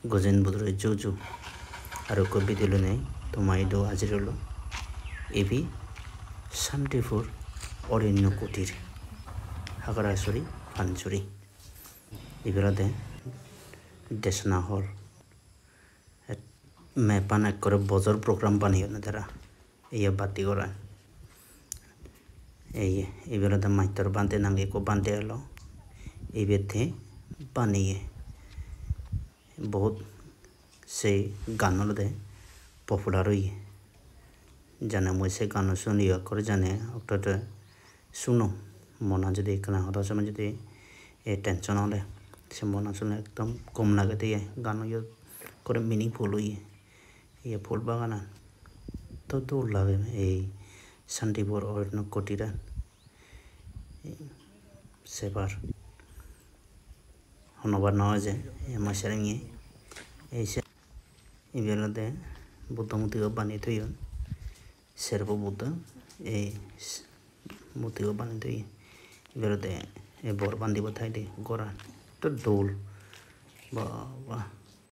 গজেন বুদ্রই জুজু আর কবি দিল নেই তোমাইদো হাজির এবি শান্তিপুর অরণ্য কুটির হাগারাসরি ফানচুরি এবেলাতে দেশনাহর মেপান এক করে বজর প্রোগ্রাম বানিয়ে না তারা এই বাতি করা এই বেলাতে মাইতর বানতে নাঙ্গে কো বানতে এলো এই বেতে বানিয়ে বহুত সেই গান দে পপুলার হই জানে মই সে গান শুনি করে জানে একটা শুনো মনা যদি কেনা হতো সময় যদি এই টেনশন হলে সে মনা শুনে একদম কম লাগে দিয়ে গান করে মিনিংফুল হই এই ফুল বাগান তো দূর লাগে এই শান্তিপুর অরণ্য কুটিরা সেবার হনবার নয় যে মাসের নিয়ে এই বেলাতে বুদ্ধ মূর্তিও বানিয়ে থই সেরপ বুদ্ধ এই মূর্তিও বানিয়ে থই বেলাতে এই বর বান্ধিব থাই দে গড়া তো দোল বাবা